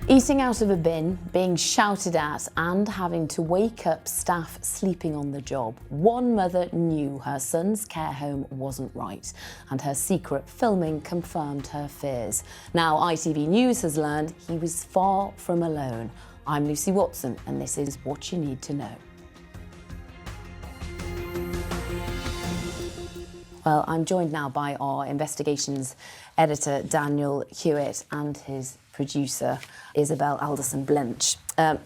Eating out of a bin, being shouted at and having to wake up staff sleeping on the job. One mother knew her son's care home wasn't right and her secret filming confirmed her fears. Now ITV News has learned he was far from alone. I'm Lucy Watson and this is What You Need to Know. Well, I'm joined now by our investigations editor, Daniel Hewitt, and his producer, Isabel Alderson-Blench. And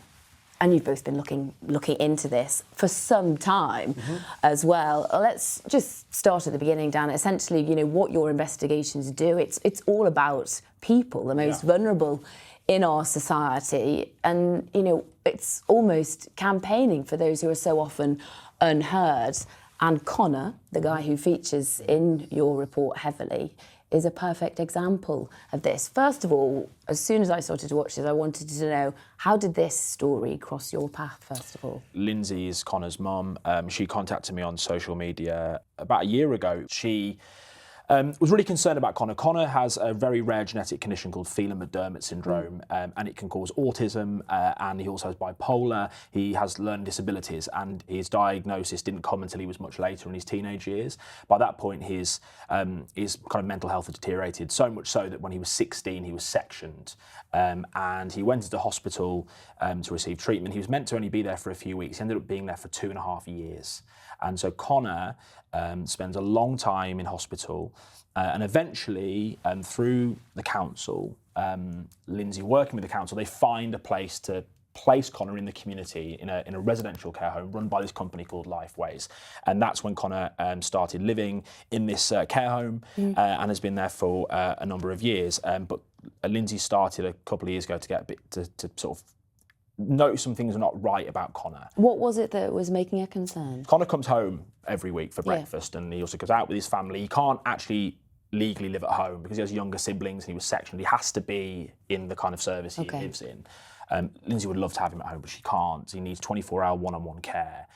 you've both been looking into this for some time as well. Let's just start at the beginning, Dan. Essentially, you know, what your investigations do, it's all about people, the most vulnerable in our society. And, you know, it's almost campaigning for those who are so often unheard. And Connor, the guy who features in your report heavily, is a perfect example of this. First of all, as soon as I started to watch this, I wanted to know, how did this story cross your path, first of all? Lindsay is Connor's mum. She contacted me on social media about a year ago. She was really concerned about Connor. Connor has a very rare genetic condition called Phelan-McDermott syndrome, and it can cause autism, and he also has bipolar. He has learning disabilities, and his diagnosis didn't come until he was much later in his teenage years. By that point, his kind of mental health had deteriorated, so much so that when he was 16, he was sectioned, and he went into hospital to receive treatment. He was meant to only be there for a few weeks. He ended up being there for 2.5 years. And so Connor spends a long time in hospital, and eventually, through the council, Lindsay working with the council, they find a place to place Connor in the community in a residential care home run by this company called Lifeways. And that's when Connor started living in this care home and has been there for a number of years. But Lindsay started a couple of years ago to get a bit to sort of notice some things are not right about Connor. What was it that was making a concern? Connor comes home every week for breakfast, and he also goes out with his family. He can't actually legally live at home because he has younger siblings and he was sectioned. He has to be in the kind of service he lives in. Lindsay would love to have him at home, but she can't. He needs 24-hour one-on-one care.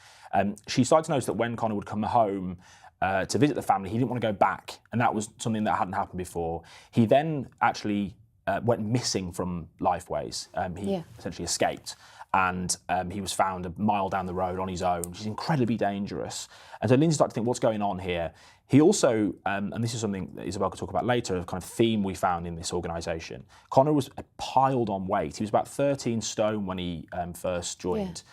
She started to notice that when Connor would come home to visit the family, he didn't want to go back, and that was something that hadn't happened before. He then actually went missing from Lifeways. He essentially escaped, and he was found a mile down the road on his own, which is incredibly dangerous. And so Lindsay started to think, what's going on here? He also, and this is something that Isabel could talk about later, a kind of theme we found in this organisation. Connor was piled on weight. He was about 13 stone when he first joined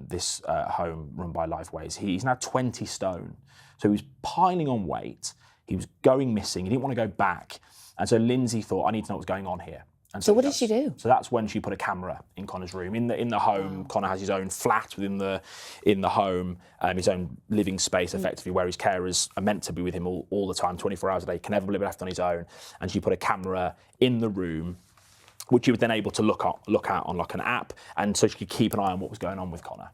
this home run by Lifeways. He's now 20 stone. So he was piling on weight. He was going missing. He didn't want to go back. And so Lindsay thought, I need to know what's going on here. And so what did she do? So that's when she put a camera in Connor's room. In the home, Connor has his own flat within the home, his own living space, effectively, where his carers are meant to be with him all the time, 24 hours a day, can never be left on his own. And she put a camera in the room, which she was then able to look at on like an app, and so she could keep an eye on what was going on with Connor.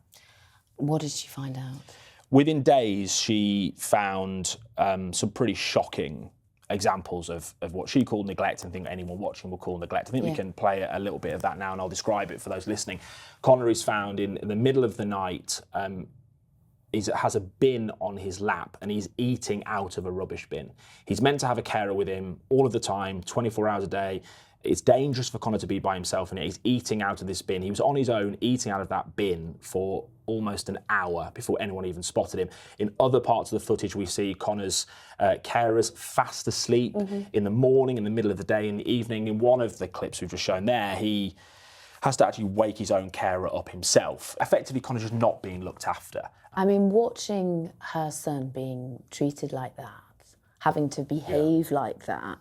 What did she find out? Within days, she found some pretty shocking examples of what she called neglect, and I think anyone watching will call neglect. I think we can play a little bit of that now, and I'll describe it for those listening. Connor is found in the middle of the night, has a bin on his lap, and he's eating out of a rubbish bin. He's meant to have a carer with him all of the time, 24 hours a day. It's dangerous for Connor to be by himself, and he's eating out of this bin. He was on his own, eating out of that bin for almost an hour before anyone even spotted him. In other parts of the footage, we see Connor's carers fast asleep in the morning, in the middle of the day, in the evening. In one of the clips we've just shown there, he has to actually wake his own carer up himself. Effectively, Connor's just not being looked after. I mean, watching her son being treated like that, having to behave like that,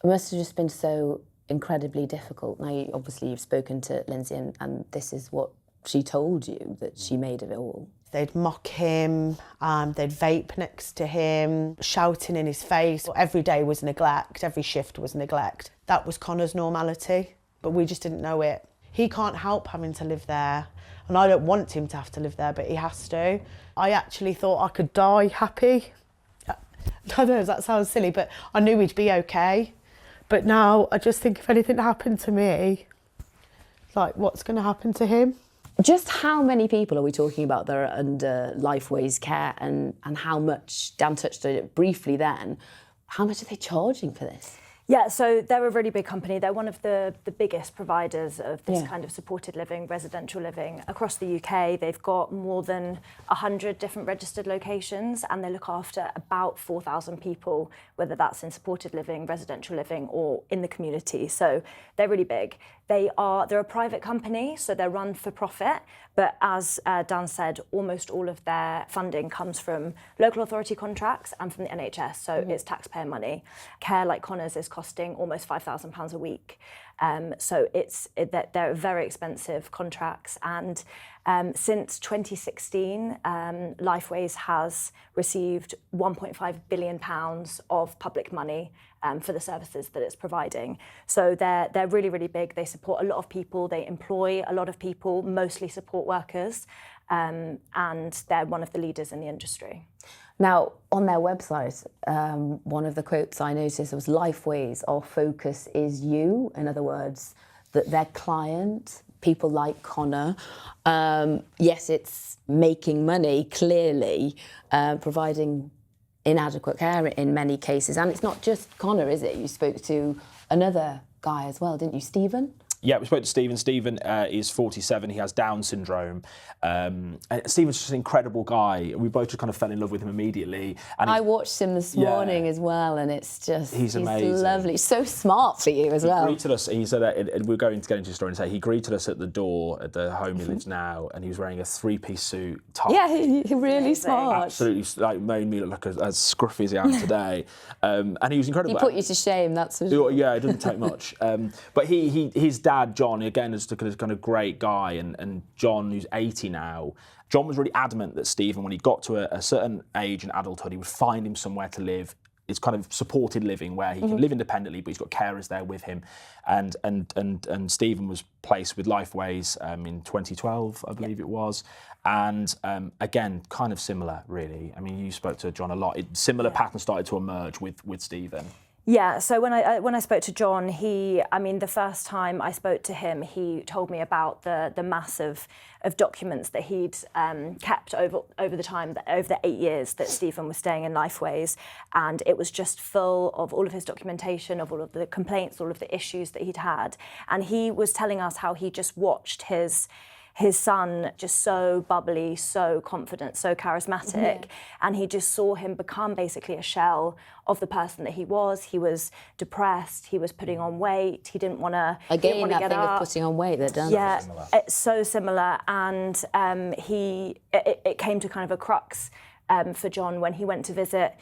it must have just been so incredibly difficult. Now, obviously, you've spoken to Lindsay, and this is what she told you that she made of it all. They'd mock him, they'd vape next to him, shouting in his face. Every day was neglect, every shift was neglect. That was Connor's normality, but we just didn't know it. He can't help having to live there, and I don't want him to have to live there, but he has to. I actually thought I could die happy. I don't know if that sounds silly, but I knew he'd be okay. But now I just think if anything happened to me, like, what's going to happen to him? Just how many people are we talking about that are under Lifeways care, and how much, Dan touched on it briefly then, how much are they charging for this? Yeah, so they're a really big company. They're one of the biggest providers of this Yeah. kind of supported living, residential living across the UK. They've got more than 100 different registered locations, and they look after about 4,000 people, whether that's in supported living, residential living, or in the community. So they're really big. They're a private company, so they're run for profit. But as Dan said, almost all of their funding comes from local authority contracts and from the NHS, so it's taxpayer money. Care like Connor's is costing almost £5,000 a week. So they're very expensive contracts. And since 2016, Lifeways has received £1.5 billion of public money for the services that it's providing. So they're really, really big. They support a lot of people. They employ a lot of people, mostly support workers. And they're one of the leaders in the industry. Now, on their website, one of the quotes I noticed was Lifeways, our focus is you. In other words, that their client, people like Connor, yes, it's making money, clearly, providing inadequate care in many cases. And it's not just Connor, is it? You spoke to another guy as well, didn't you, Stephen? Yeah, we spoke to Stephen. Stephen is 47. He has Down syndrome. And Stephen's just an incredible guy. We both just kind of fell in love with him immediately. And I watched him this morning as well, and it's just he's amazing. Lovely, so smart for you as well. He greeted us. He said that we're going to get into the story and say he greeted us at the door at the home he lives now, and he was wearing a three-piece suit. Top. Yeah, he really smart. Absolutely, like made me look as scruffy as I am today. And he was incredible. He put you to shame. That's for sure. Yeah, it didn't take much. But his dad, John, again, is a kind of great guy, and John, who's 80 now, John was really adamant that Stephen, when he got to a certain age in adulthood, he would find him somewhere to live. It's kind of supported living where he can live independently, but he's got carers there with him. And Stephen was placed with Lifeways in 2012, I believe it was. And again, kind of similar, really. I mean, you spoke to John a lot. Similar patterns started to emerge with Stephen. Yeah, so when I spoke to John, the first time I spoke to him, he told me about the mass of documents that he'd kept over the time, over the 8 years that Stephen was staying in Lifeways, and it was just full of all of his documentation, of all of the complaints, all of the issues that he'd had. And he was telling us how he just watched his son just so bubbly, so confident, so charismatic, and he just saw him become basically a shell of the person that he was. He was depressed, he was putting on weight, he didn't want to Again, that get thing up. of putting on weight that does. Yeah, it's so similar, and it came to kind of a crux for John when he went to visit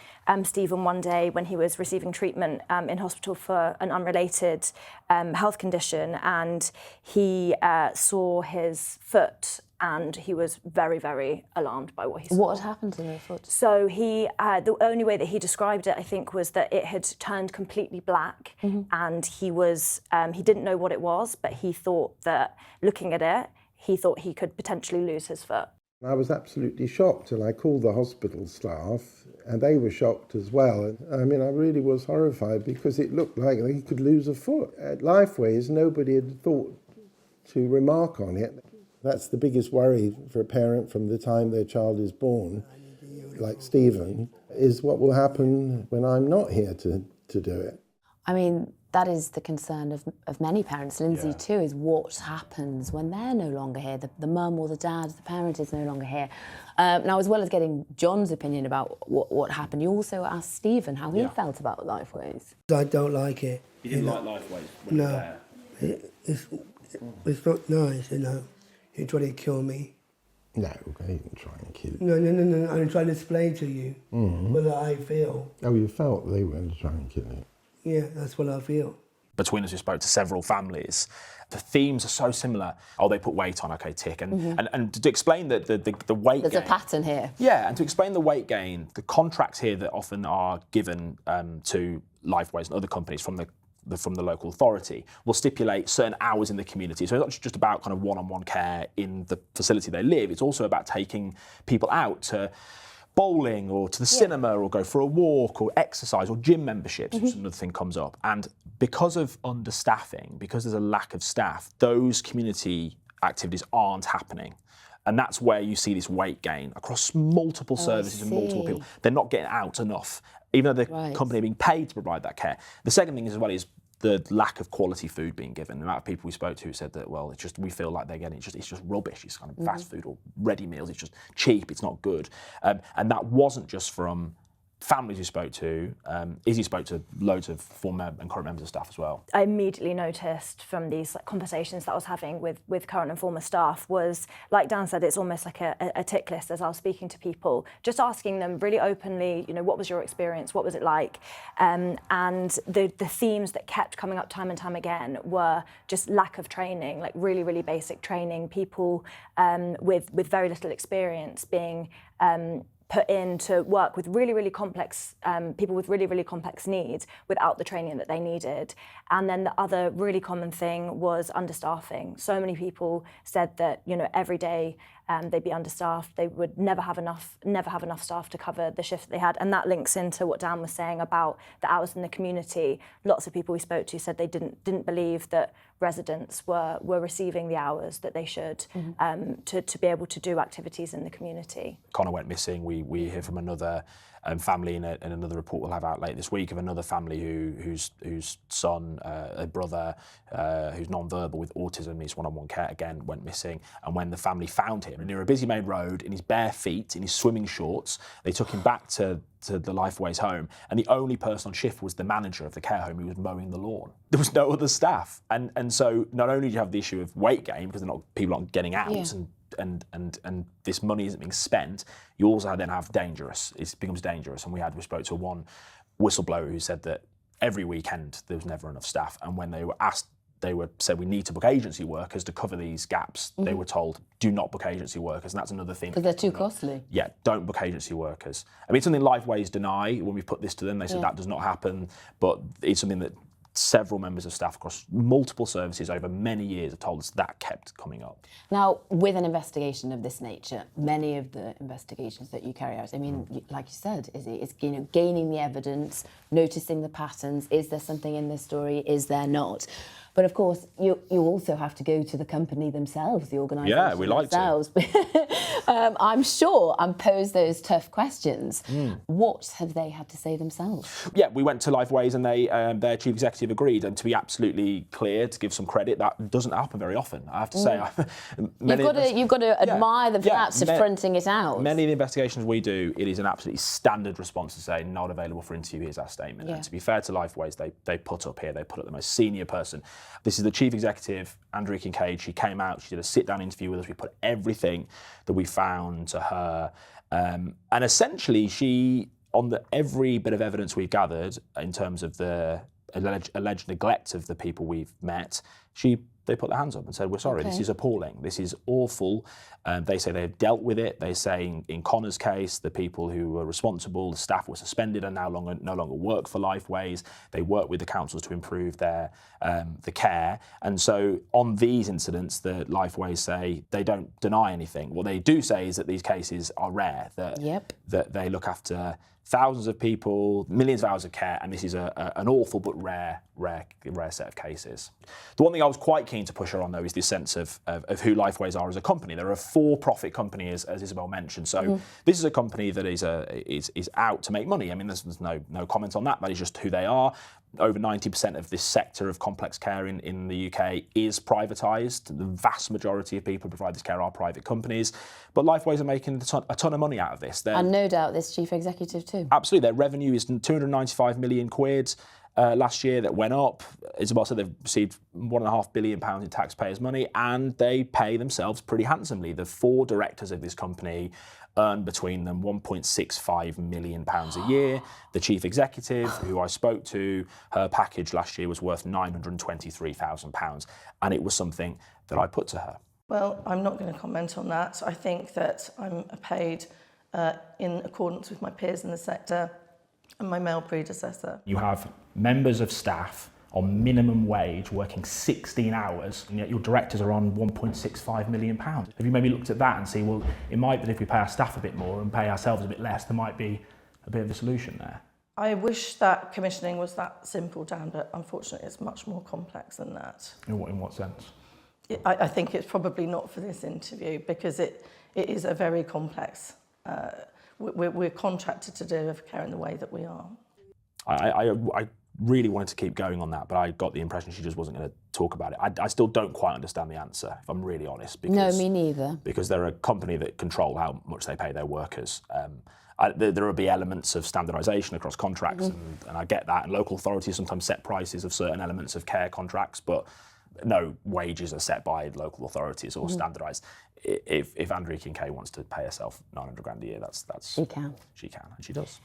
Stephen one day when he was receiving treatment in hospital for an unrelated health condition, and he saw his foot, and he was very, very alarmed by what he saw. What had happened to the foot? So the only way that he described it, I think, was that it had turned completely black, and he didn't know what it was, but he thought that looking at it, he thought he could potentially lose his foot. I was absolutely shocked, and I called the hospital staff, and they were shocked as well. I mean, I really was horrified because it looked like he could lose a foot. At Lifeways, nobody had thought to remark on it. That's the biggest worry for a parent from the time their child is born, like Stephen, is what will happen when I'm not here to do it. I mean, that is the concern of many parents. Lindsay too, is what happens when they're no longer here. The mum or the dad, the parent is no longer here. Now, as well as getting John's opinion about what happened, you also asked Stephen how he felt about Lifeways. I don't like it. You didn't like Lifeways when you were there? It's not nice, you know. He tried to kill me. No, they didn't try and kill you. No. I'm trying to explain to you what I feel. Oh, you felt they were going to try and kill you? Yeah, that's what I feel. Between us, we spoke to several families. The themes are so similar. Oh, they put weight on, okay, tick. And to explain the weight gain. There's a pattern here. Yeah, and to explain the weight gain, the contracts here that often are given to Lifeways and other companies from the local authority will stipulate certain hours in the community. So it's not just about kind of one-on-one care in the facility they live. It's also about taking people out to bowling or to the cinema or go for a walk or exercise or gym memberships, which another thing comes up. And because of understaffing, because there's a lack of staff, those community activities aren't happening. And that's where you see this weight gain across multiple services and multiple people. They're not getting out enough. even though the company are being paid to provide that care. The second thing as well is the lack of quality food being given. The amount of people we spoke to said that, well, it's just, we feel like they're getting, it's just rubbish. It's kind of fast food or ready meals. It's just cheap. It's not good. And that wasn't just from families we spoke to. Izzy spoke to loads of former and current members of staff as well. I immediately noticed from these conversations that I was having with current and former staff was, like Dan said, it's almost like a tick list as I was speaking to people, just asking them really openly, what was your experience? What was it like? And the themes that kept coming up time and time again were just lack of training, like really, really basic training, people with very little experience being put in to work with really, really complex people with really, really complex needs without the training that they needed. And then the other really common thing was understaffing. So many people said that, every day they'd be understaffed. They would never have enough staff to cover the shift that they had. And that links into what Dan was saying about the hours in the community. Lots of people we spoke to said they didn't believe that residents were receiving the hours that they should to be able to do activities in the community. Connor went missing. We hear from another family in another report we'll have out later this week of another family whose son, a brother who's non-verbal with autism, needs one-on-one care, again went missing. And when the family found him near a busy main road in his bare feet, in his swimming shorts, they took him back to the Lifeways home, and the only person on shift was the manager of the care home who was mowing the lawn. There was no other staff, and so not only do you have the issue of weight gain because people aren't getting out and this money isn't being spent, you also then have dangerous. It becomes dangerous, and we spoke to one whistleblower who said that every weekend there was never enough staff, and when they were asked, said we need to book agency workers to cover these gaps. They were told, do not book agency workers, and that's another thing. Because they're too costly. Yeah, don't book agency workers. I mean, it's something Lifeways deny. When we put this to them, they said that does not happen, but it's something that several members of staff across multiple services over many years have told us that kept coming up. Now, with an investigation of this nature, many of the investigations that you carry out, I mean, like you said, it's gaining the evidence, noticing the patterns. Is there something in this story? Is there not? But of course, you also have to go to the company themselves, the organisation yeah, we like themselves. I'm sure, and pose those tough questions. What have they had to say themselves? Yeah, we went to Lifeways and their chief executive agreed. And to be absolutely clear, to give some credit, that doesn't happen very often. I have to say, you've got to admire them for that, to fronting it out. Many of the investigations we do, it is an absolutely standard response to say not available for interview. Here's our statement. And to be fair to Lifeways, they put up the most senior person. This is the chief executive, Andrea Kincaid. She came out, she did a sit-down interview with us. We put everything that we found to her. And essentially, she, on every bit of evidence we've gathered in terms of the alleged neglect of the people we've met, they put their hands up and said, we're sorry, this is appalling, this is awful. They say they've dealt with it. They say in Connor's case, the people who were responsible, the staff were suspended and no longer work for Lifeways. They work with the councils to improve the care. And so on these incidents, the Lifeways say they don't deny anything. What they do say is that these cases are rare, that they look after thousands of people, millions of hours of care, and this is an awful but rare set of cases. The one thing I was quite keen to push her on, though, is this sense of who Lifeways are as a company. They're a for-profit company, as Isabel mentioned. So this is a company that is out to make money. I mean, there's no comment on that. That is just who they are. Over 90% of this sector of complex care in the UK is privatised. The vast majority of people who provide this care are private companies. But Lifeways are making a ton of money out of this. And no doubt this chief executive too. Absolutely. Their revenue is 295 million quid. Last year that went up. Isabel said they've received £1.5 billion in taxpayers' money, and they pay themselves pretty handsomely. The 4 directors of this company earn between them £1.65 million a year. The chief executive, who I spoke to, her package last year was worth £923,000, and it was something that I put to her. Well, I'm not going to comment on that. I think that I'm paid in accordance with my peers in the sector and my male predecessor. You have members of staff on minimum wage working 16 hours, and yet your directors are on £1.65 million. Have you maybe looked at that and see, well, it might be if we pay our staff a bit more and pay ourselves a bit less, there might be a bit of a solution there? I wish that commissioning was that simple, Dan, but unfortunately it's much more complex than that. In what sense? I think it's probably not for this interview because it is a very complex we're contracted to deliver care in the way that we are. I really wanted to keep going on that, but I got the impression she just wasn't going to talk about it. I still don't quite understand the answer, if I'm really honest. Because, No, me neither. Because they're a company that control how much they pay their workers. There will be elements of standardisation across contracts, and I get that. And local authorities sometimes set prices of certain elements of care contracts, but no wages are set by local authorities or standardised. If Andrea Kincaid wants to pay herself 900 grand a year, that's She can. She can, and she does.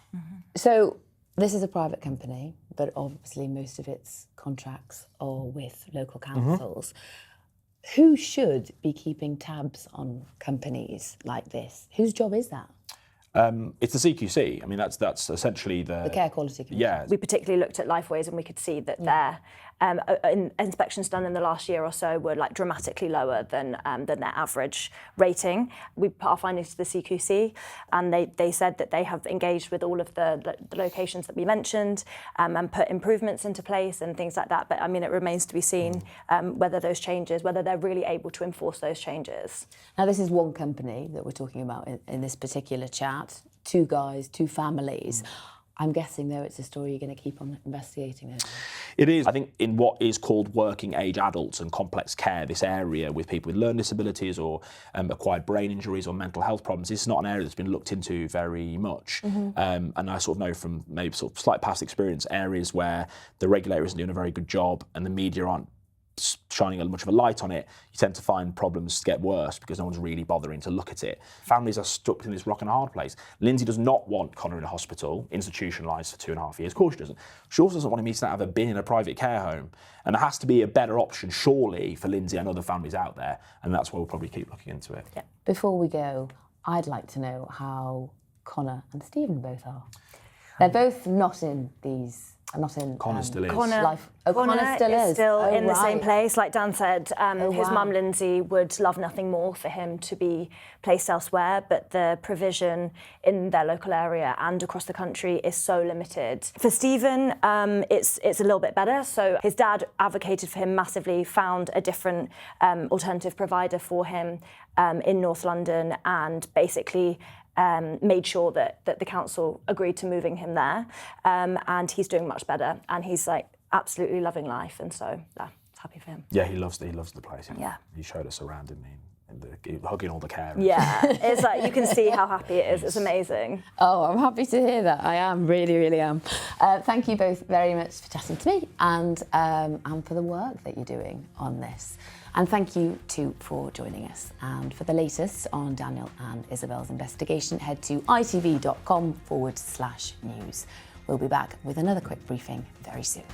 So this is a private company, but obviously most of its contracts are with local councils. Who should be keeping tabs on companies like this? Whose job is that? It's the CQC. I mean, that's essentially the Care Quality Commission. Yeah. We particularly looked at Lifeways, and we could see that their inspections done in the last year or so were like dramatically lower than their average rating. We put our findings to the CQC, and they said that they have engaged with all of the locations that we mentioned and put improvements into place and things like that. But I mean, it remains to be seen whether they're really able to enforce those changes. Now, this is one company that we're talking about in this particular chat. 2 guys, 2 families. I'm guessing, though, it's a story you're going to keep on investigating, though. It is. I think in what is called working age adults and complex care, this area with people with learning disabilities or acquired brain injuries or mental health problems, this is not an area that's been looked into very much. And I sort of know from maybe sort of slight past experience, areas where the regulator isn't doing a very good job and the media aren't shining much of a light on it, you tend to find problems get worse because no one's really bothering to look at it. Families are stuck in this rock and a hard place. Lindsay does not want Connor in a hospital, institutionalised for 2.5 years. Of course she doesn't. She also doesn't want him to have been in a private care home. And there has to be a better option, surely, for Lindsay and other families out there. And that's why we'll probably keep looking into it. Yeah. Before we go, I'd like to know how Connor and Stephen both are. They're both not in these. Not in. Connor still is. Connor still is. Still in the right. same place. Like Dan said, his wow. mum Lindsay would love nothing more for him to be placed elsewhere, but the provision in their local area and across the country is so limited. For Stephen, it's a little bit better. So his dad advocated for him massively, found a different alternative provider for him in North London, and basically made sure that the council agreed to moving him there, and he's doing much better, and he's like absolutely loving life, and so happy for him. Yeah, he loves the place. Yeah. He showed us around, didn't he? Hugging all the carers. Yeah, it's like you can see how happy it is. It's amazing. Oh, I'm happy to hear that. I am, really, really am. Thank you both very much for chatting to me and for the work that you're doing on this. And thank you too for joining us. And for the latest on Daniel and Isabel's investigation, head to itv.com/news. We'll be back with another quick briefing very soon.